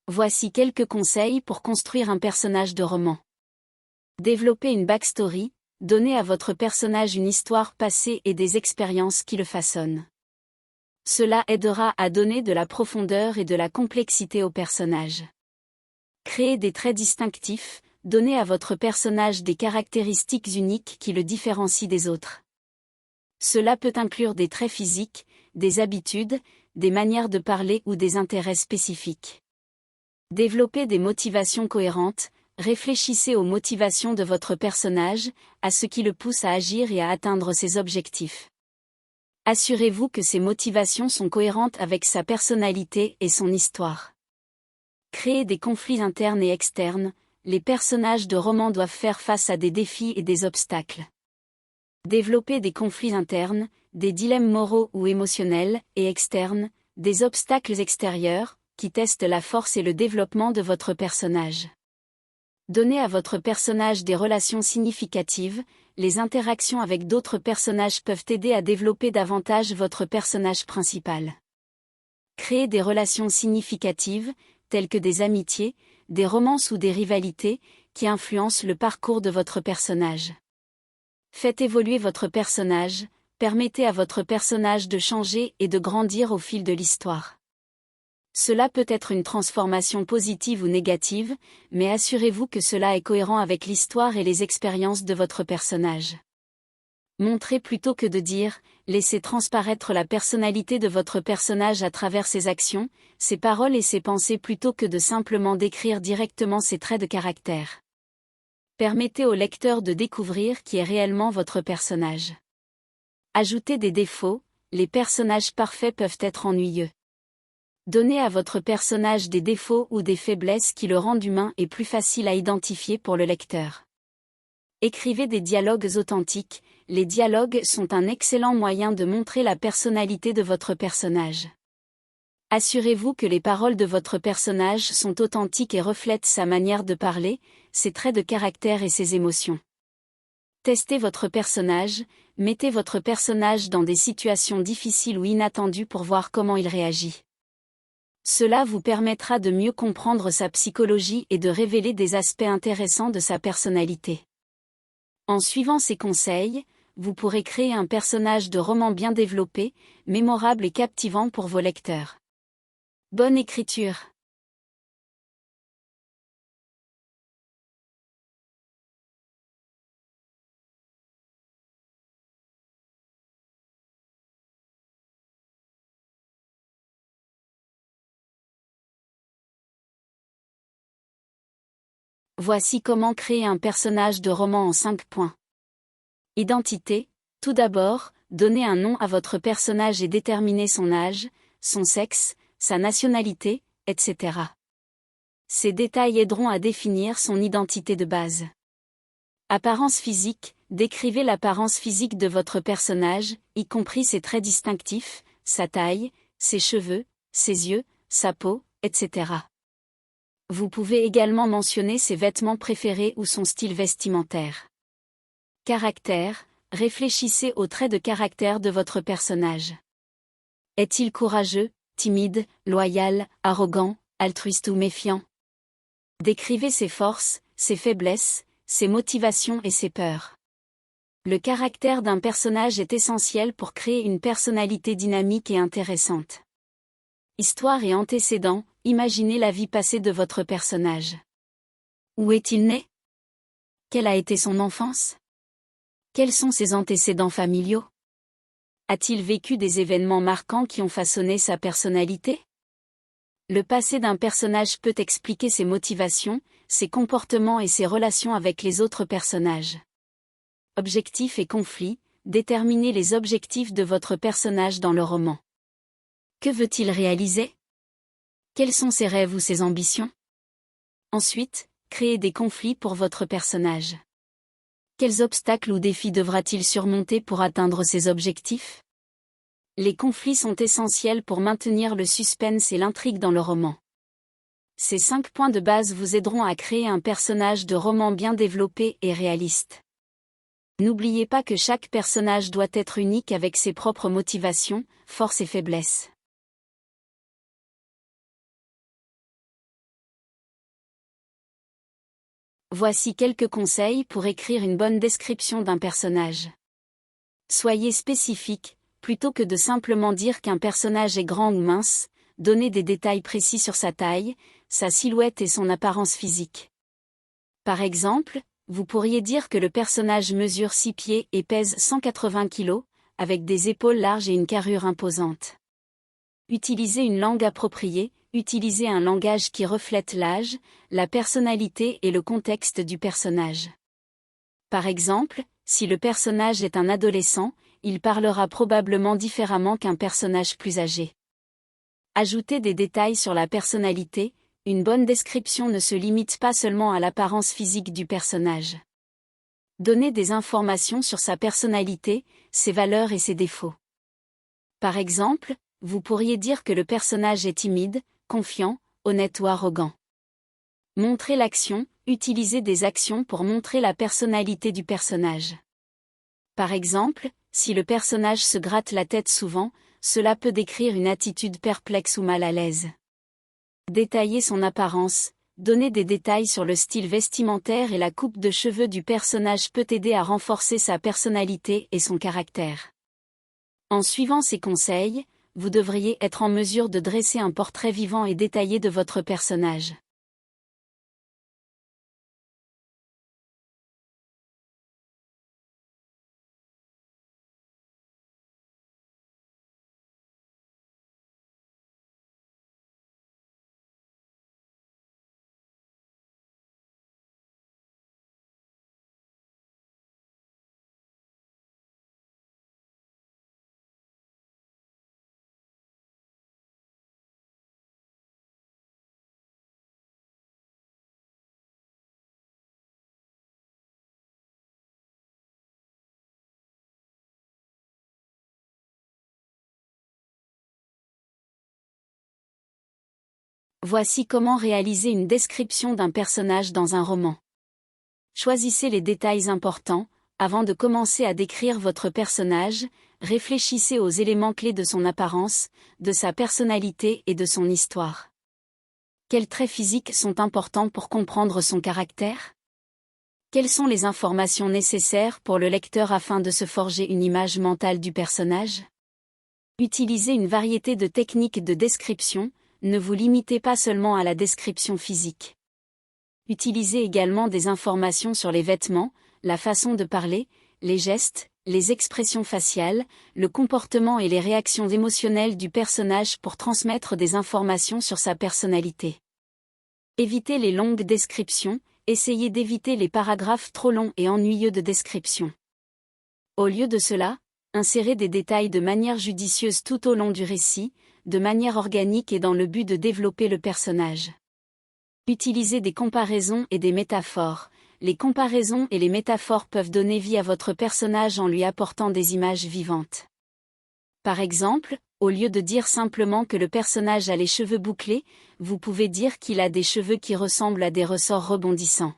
Voici quelques conseils pour construire un personnage de roman. Développez une backstory, donnez à votre personnage une histoire passée et des expériences qui le façonnent. Cela aidera à donner de la profondeur et de la complexité au personnage. Créez des traits distinctifs, donnez à votre personnage des caractéristiques uniques qui le différencient des autres. Cela peut inclure des traits physiques, des habitudes, des manières de parler ou des intérêts spécifiques. Développez des motivations cohérentes, réfléchissez aux motivations de votre personnage, à ce qui le pousse à agir et à atteindre ses objectifs. Assurez-vous que ces motivations sont cohérentes avec sa personnalité et son histoire. Créez des conflits internes et externes, les personnages de romans doivent faire face à des défis et des obstacles. Développez des conflits internes, des dilemmes moraux ou émotionnels, et externes, des obstacles extérieurs, qui testent la force et le développement de votre personnage. Donnez à votre personnage des relations significatives, les interactions avec d'autres personnages peuvent aider à développer davantage votre personnage principal. Créez des relations significatives, telles que des amitiés, des romances ou des rivalités, qui influencent le parcours de votre personnage. Faites évoluer votre personnage, permettez à votre personnage de changer et de grandir au fil de l'histoire. Cela peut être une transformation positive ou négative, mais assurez-vous que cela est cohérent avec l'histoire et les expériences de votre personnage. Montrez plutôt que de dire, laissez transparaître la personnalité de votre personnage à travers ses actions, ses paroles et ses pensées plutôt que de simplement décrire directement ses traits de caractère. Permettez au lecteur de découvrir qui est réellement votre personnage. Ajoutez des défauts, les personnages parfaits peuvent être ennuyeux. Donnez à votre personnage des défauts ou des faiblesses qui le rendent humain et plus facile à identifier pour le lecteur. Écrivez des dialogues authentiques, les dialogues sont un excellent moyen de montrer la personnalité de votre personnage. Assurez-vous que les paroles de votre personnage sont authentiques et reflètent sa manière de parler, ses traits de caractère et ses émotions. Testez votre personnage, mettez votre personnage dans des situations difficiles ou inattendues pour voir comment il réagit. Cela vous permettra de mieux comprendre sa psychologie et de révéler des aspects intéressants de sa personnalité. En suivant ces conseils, vous pourrez créer un personnage de roman bien développé, mémorable et captivant pour vos lecteurs. Bonne écriture! Voici comment créer un personnage de roman en 5 points. Identité. Tout d'abord, donnez un nom à votre personnage et déterminez son âge, son sexe, sa nationalité, etc. Ces détails aideront à définir son identité de base. Apparence physique. Décrivez l'apparence physique de votre personnage, y compris ses traits distinctifs, sa taille, ses cheveux, ses yeux, sa peau, etc. Vous pouvez également mentionner ses vêtements préférés ou son style vestimentaire. Caractère. Réfléchissez aux traits de caractère de votre personnage. Est-il courageux, timide, loyal, arrogant, altruiste ou méfiant? Décrivez ses forces, ses faiblesses, ses motivations et ses peurs. Le caractère d'un personnage est essentiel pour créer une personnalité dynamique et intéressante. Histoire et antécédents. Imaginez la vie passée de votre personnage. Où est-il né? Quelle a été son enfance? Quels sont ses antécédents familiaux? A-t-il vécu des événements marquants qui ont façonné sa personnalité? Le passé d'un personnage peut expliquer ses motivations, ses comportements et ses relations avec les autres personnages. Objectifs et conflits. Déterminez les objectifs de votre personnage dans le roman. Que veut-il réaliser? Quels sont ses rêves ou ses ambitions? Ensuite, créez des conflits pour votre personnage. Quels obstacles ou défis devra-t-il surmonter pour atteindre ses objectifs? Les conflits sont essentiels pour maintenir le suspense et l'intrigue dans le roman. Ces 5 points de base vous aideront à créer un personnage de roman bien développé et réaliste. N'oubliez pas que chaque personnage doit être unique avec ses propres motivations, forces et faiblesses. Voici quelques conseils pour écrire une bonne description d'un personnage. Soyez spécifique, plutôt que de simplement dire qu'un personnage est grand ou mince, donnez des détails précis sur sa taille, sa silhouette et son apparence physique. Par exemple, vous pourriez dire que le personnage mesure 6 pieds et pèse 180 kg, avec des épaules larges et une carrure imposante. Utilisez une langue appropriée, utilisez un langage qui reflète l'âge, la personnalité et le contexte du personnage. Par exemple, si le personnage est un adolescent, il parlera probablement différemment qu'un personnage plus âgé. Ajoutez des détails sur la personnalité, une bonne description ne se limite pas seulement à l'apparence physique du personnage. Donnez des informations sur sa personnalité, ses valeurs et ses défauts. Par exemple, vous pourriez dire que le personnage est timide, confiant, honnête ou arrogant. Montrez l'action, utilisez des actions pour montrer la personnalité du personnage. Par exemple, si le personnage se gratte la tête souvent, cela peut décrire une attitude perplexe ou mal à l'aise. Détaillez son apparence, donnez des détails sur le style vestimentaire et la coupe de cheveux du personnage peut aider à renforcer sa personnalité et son caractère. En suivant ces conseils, vous devriez être en mesure de dresser un portrait vivant et détaillé de votre personnage. Voici comment réaliser une description d'un personnage dans un roman. Choisissez les détails importants. Avant de commencer à décrire votre personnage, réfléchissez aux éléments clés de son apparence, de sa personnalité et de son histoire. Quels traits physiques sont importants pour comprendre son caractère? Quelles sont les informations nécessaires pour le lecteur afin de se forger une image mentale du personnage? Utilisez une variété de techniques de description, ne vous limitez pas seulement à la description physique. Utilisez également des informations sur les vêtements, la façon de parler, les gestes, les expressions faciales, le comportement et les réactions émotionnelles du personnage pour transmettre des informations sur sa personnalité. Évitez les longues descriptions, essayez d'éviter les paragraphes trop longs et ennuyeux de description. Au lieu de cela, insérez des détails de manière judicieuse tout au long du récit, de manière organique et dans le but de développer le personnage. Utilisez des comparaisons et des métaphores. Les comparaisons et les métaphores peuvent donner vie à votre personnage en lui apportant des images vivantes. Par exemple, au lieu de dire simplement que le personnage a les cheveux bouclés, vous pouvez dire qu'il a des cheveux qui ressemblent à des ressorts rebondissants.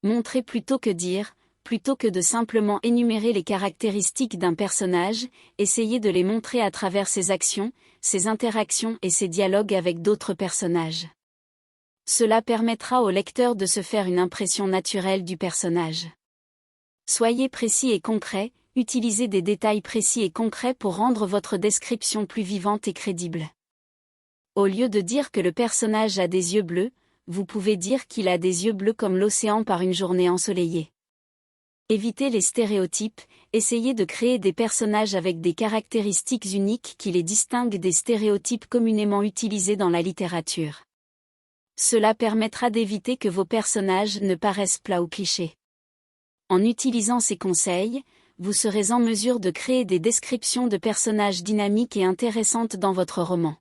Montrez plutôt que dire, plutôt que de simplement énumérer les caractéristiques d'un personnage, essayez de les montrer à travers ses actions, ses interactions et ses dialogues avec d'autres personnages. Cela permettra au lecteur de se faire une impression naturelle du personnage. Soyez précis et concret, utilisez des détails précis et concrets pour rendre votre description plus vivante et crédible. Au lieu de dire que le personnage a des yeux bleus, vous pouvez dire qu'il a des yeux bleus comme l'océan par une journée ensoleillée. Évitez les stéréotypes, essayez de créer des personnages avec des caractéristiques uniques qui les distinguent des stéréotypes communément utilisés dans la littérature. Cela permettra d'éviter que vos personnages ne paraissent plats ou clichés. En utilisant ces conseils, vous serez en mesure de créer des descriptions de personnages dynamiques et intéressantes dans votre roman.